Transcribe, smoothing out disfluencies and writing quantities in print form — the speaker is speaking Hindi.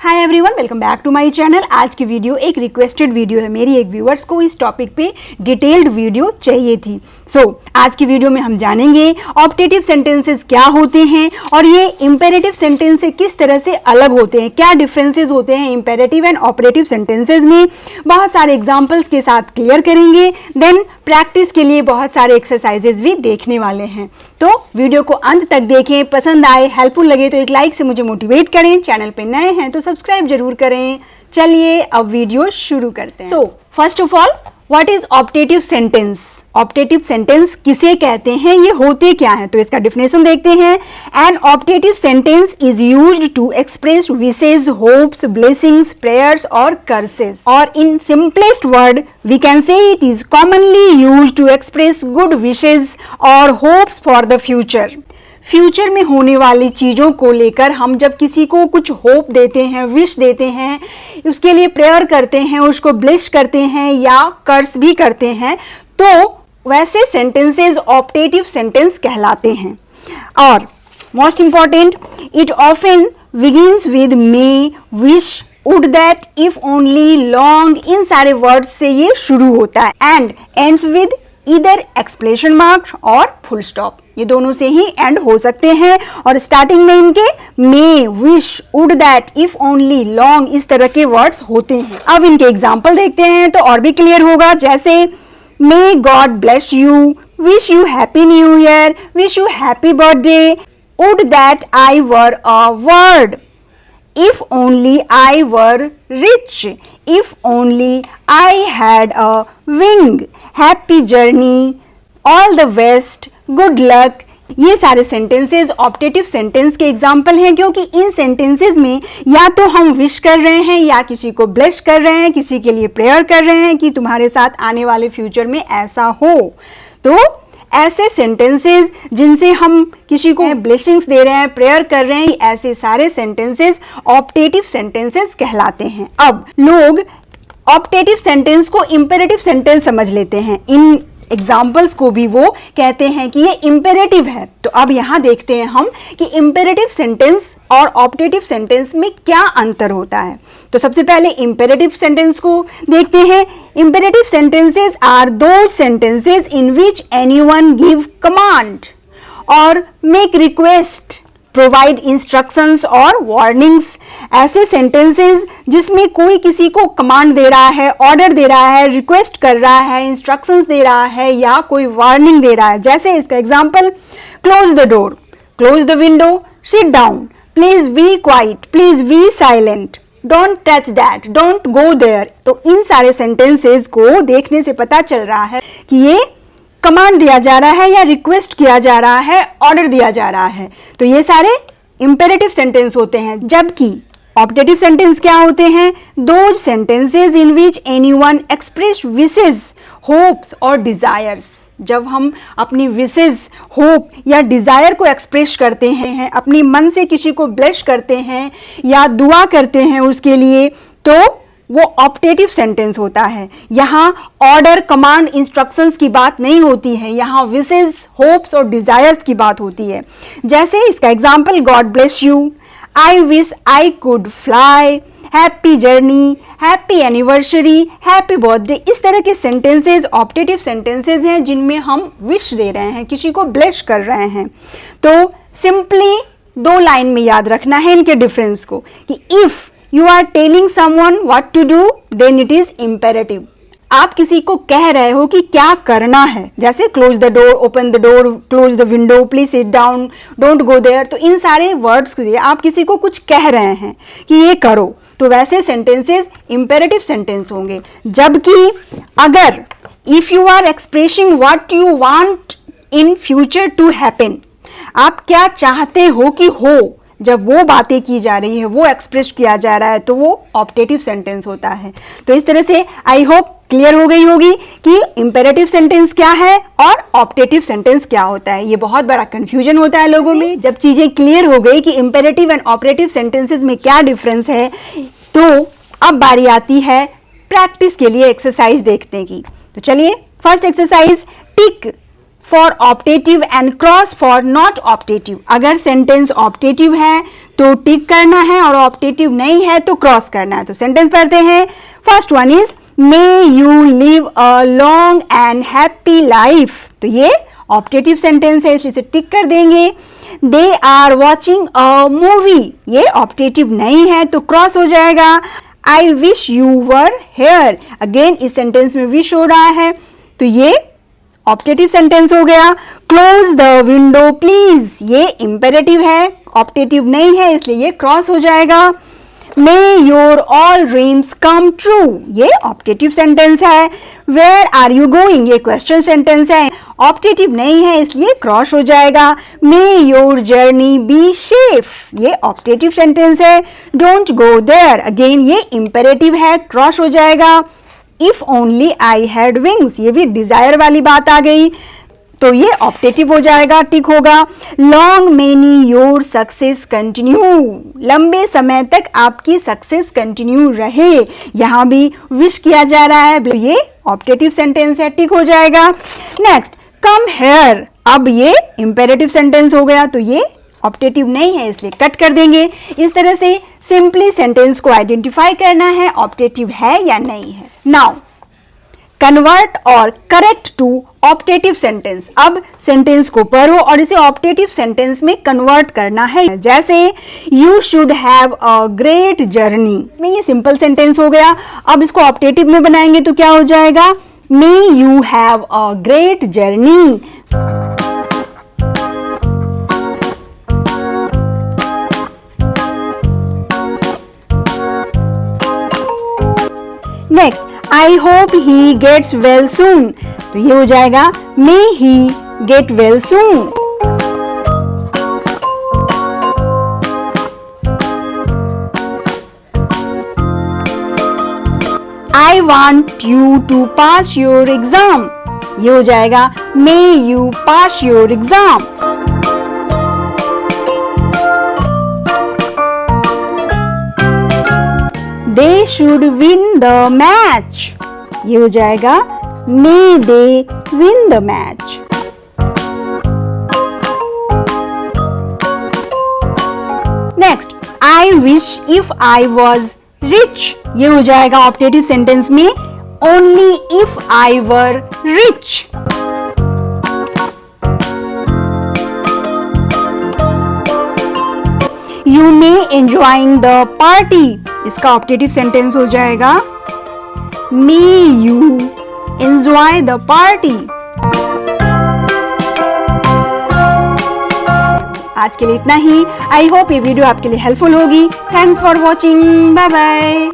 Hi everyone, welcome back to my channel. आज की वीडियो एक रिक्वेस्टेड वीडियो है। मेरी एक व्यूअर्स को इस टॉपिक पे डिटेल्ड वीडियो चाहिए थी। आज की वीडियो में हम जानेंगे ऑप्टेटिव सेंटेंसेस क्या होते हैं और ये इंपेरेटिव सेंटेंस से किस तरह से अलग होते हैं, क्या डिफरेंसेस होते हैं इंपेरेटिव एंड ऑपरेटिव सेंटेंसेस में। बहुत सारे एग्जाम्पल्स के साथ क्लियर करेंगे। देन प्रैक्टिस के लिए बहुत सारे एक्सरसाइजेस भी देखने वाले हैं। तो वीडियो को अंत तक देखें, पसंद आए, हेल्पफुल लगे तो एक लाइक से मुझे मोटिवेट करें। चैनल पे नए हैं तो सब्सक्राइब जरूर करें। चलिए अब वीडियो शुरू करते हैं। First of all, what is optative sentence? Optative sentence किसे कहते हैं, ये होते क्या हैं? तो इसका डेफिनेशन देखते हैं। An optative sentence is used to express wishes, hopes, blessings, prayers और कर्सेस। और in simplest word we can say it is commonly used to express good wishes और hopes for the future. Future में होने वाली चीज़ों को लेकर हम जब किसी को कुछ होप देते हैं, विश देते हैं, उसके लिए प्रेयर करते हैं, उसको ब्लेस करते हैं या कर्स भी करते हैं, तो वैसे सेंटेंसेस ऑप्टेटिव सेंटेंस कहलाते हैं। और most important, it often begins with may, wish, would that, if only, long, इन सारे वर्ड्स से ये शुरू होता है। And ends with either exclamation mark और फुल स्टॉप, ये दोनों से ही एंड हो सकते हैं। और स्टार्टिंग में इनके may, wish, would that, if only, long, इस तरह के वर्ड्स होते हैं। अब इनके एग्जाम्पल देखते हैं तो और भी क्लियर होगा। जैसे may God bless you, wish you happy new year, wish you happy birthday, would that I were a word, if only I were rich, if only I had a wing, happy journey, all the best, good luck। ये सारे सेंटेंसेस ऑप्टेटिव सेंटेंस के एग्जाम्पल हैं, क्योंकि इन सेंटेंसेस में या तो हम विश कर रहे हैं या किसी को ब्लेस कर रहे हैं, किसी के लिए प्रेयर कर रहे हैं कि तुम्हारे साथ आने वाले फ्यूचर में ऐसा हो। तो ऐसे सेंटेंसेस जिनसे हम किसी को ब्लेसिंग्स दे रहे हैं, प्रेयर कर रहे हैं, ऐसे सारे सेंटेंसेस ऑप्टेटिव सेंटेंसेस कहलाते हैं। अब लोग ऑप्टेटिव सेंटेंस को इंपेरेटिव सेंटेंस समझ लेते हैं। इन एग्जाम्पल्स को भी वो कहते हैं कि ये इंपेरेटिव है। तो अब यहाँ देखते हैं हम कि इंपेरेटिव सेंटेंस और ऑप्टेटिव सेंटेंस में क्या अंतर होता है। तो सबसे पहले इंपेरेटिव सेंटेंस को देखते हैं। Imperative sentences are those sentences in which anyone give command और मेक रिक्वेस्ट, प्रोवाइड इंस्ट्रक्शंस और वार्निंग्स। ऐसे सेंटेंसेस जिसमें कोई किसी को कमांड दे रहा है, ऑर्डर दे रहा है, रिक्वेस्ट कर रहा है, इंस्ट्रक्शंस दे रहा है या कोई वार्निंग दे रहा है। जैसे इसका example, close the door, close the window, sit down, please be quiet, please be silent, don't touch that, don't go there. तो इन सारे सेंटेंसेस को देखने से पता चल रहा है कि ये कमांड दिया जा रहा है या रिक्वेस्ट किया जा रहा है, ऑर्डर दिया जा रहा है। तो ये सारे इंपेरेटिव सेंटेंस होते हैं। जबकि ऑप्टेटिव सेंटेंस क्या होते हैं? Those sentences in which anyone express wishes, hopes और डिजायर्स। जब हम अपनी विशेस, होप या डिजायर को एक्सप्रेस करते हैं, अपने मन से किसी को ब्लेस करते हैं या दुआ करते हैं उसके लिए, तो वो ऑप्टेटिव सेंटेंस होता है। यहाँ ऑर्डर, कमांड, इंस्ट्रक्शंस की बात नहीं होती है, यहाँ विशेस, होप्स और डिजायर्स की बात होती है। जैसे इसका example, God bless you, I wish I could fly, happy journey, happy anniversary, happy birthday. इस तरह के सेंटेंसेस ऑप्टेटिव सेंटेंसेस हैं जिनमें हम विश दे रहे हैं, किसी को ब्लेस कर रहे हैं। तो सिंपली 2 लाइन में याद रखना है इनके डिफरेंस को कि if you are telling someone what to do, then it is imperative। आप किसी को कह रहे हो कि क्या करना है, जैसे close the door, open the door, close the window, please sit down, don't go there। तो इन सारे वर्ड्स के लिए आप किसी को कुछ कह रहे हैं कि ये करो, तो वैसे सेंटेंसेस इंपेरेटिव सेंटेंस होंगे। जबकि अगर if you are expressing what you want in future to happen, आप क्या चाहते हो कि हो, जब वो बातें की जा रही है, वो एक्सप्रेस किया जा रहा है, तो वो ऑप्टेटिव सेंटेंस होता है। तो इस तरह से आई होप क्लियर हो गई होगी कि इंपेरेटिव सेंटेंस क्या है और ऑप्टेटिव सेंटेंस क्या होता है। ये बहुत बड़ा कंफ्यूजन होता है लोगों में। जब चीजें क्लियर हो गई कि इंपेरेटिव एंड ऑपरेटिव सेंटेंसेस में क्या डिफरेंस है, तो अब बारी आती है प्रैक्टिस के लिए एक्सरसाइज देखने की। तो चलिए, first exercise, tick for optative and cross for not optative. अगर सेंटेंस ऑप्टेटिव है तो टिक करना है और ऑप्टेटिव नहीं है तो क्रॉस करना है। तो सेंटेंस पढ़ते हैं। First one is may you live a long and happy life. तो ये ऑप्टेटिव सेंटेंस है, इसलिए टिक कर देंगे। They are watching a movie, ये ऑप्टेटिव नहीं है तो क्रॉस हो जाएगा। I wish you were here, again इस सेंटेंस में विश हो रहा है तो ये ऑप्टेटिव सेंटेंस हो गया। क्लोज द विंडो प्लीज, ये इंपेरेटिव है, ऑप्टेटिव नहीं है इसलिए ये क्रॉस हो जाएगा। मे your all dreams come true, ये ऑप्टेटिव सेंटेंस है। वेयर आर यू गोइंग, ये क्वेश्चन सेंटेंस है, ऑप्टेटिव नहीं है इसलिए क्रॉस हो जाएगा। मे योर जर्नी बी सेफ, ये ऑप्टेटिव सेंटेंस है। डोंट गो देयर, अगेन ये इंपेरेटिव है, क्रॉस हो जाएगा। If only I had wings, ये भी डिजायर वाली बात आ गई तो ये ऑप्टेटिव हो जाएगा, टिक होगा। Long many your success continue, लंबे समय तक आपकी सक्सेस कंटिन्यू रहे, यहां भी विश किया जा रहा है तो ये ऑप्टेटिव सेंटेंस है, टिक हो जाएगा। नेक्स्ट कम हेयर, अब ये इंपेरेटिव सेंटेंस हो गया तो ये ऑप्टेटिव नहीं है इसलिए कट कर देंगे। इस तरह से सिंपली सेंटेंस को आइडेंटिफाई करना है ऑप्टेटिव है या नहीं है। नाउ कन्वर्ट और करेक्ट टू ऑप्टेटिव सेंटेंस। अब सेंटेंस को पढ़ो और इसे ऑप्टेटिव सेंटेंस में कन्वर्ट करना है। जैसे you should have a great journey में ये सिंपल सेंटेंस हो गया। अब इसको ऑप्टेटिव में बनाएंगे तो क्या हो जाएगा, may you have a great journey. Next I hope he gets well soon, तो ये हो जाएगा may he get well soon. I want you to pass your exam, ये हो जाएगा may you pass your exam. They should win the match, ये हो जाएगा may they win the match। Next, I wish if I was rich, ये हो जाएगा ऑप्टेटिव सेंटेंस में only if I were rich। You may enjoying the party, इसका ऑप्टेटिव सेंटेंस हो जाएगा may you enjoy the party। आज के लिए इतना ही। आई होप ये वीडियो आपके लिए हेल्पफुल होगी। Thanks for watching, bye bye.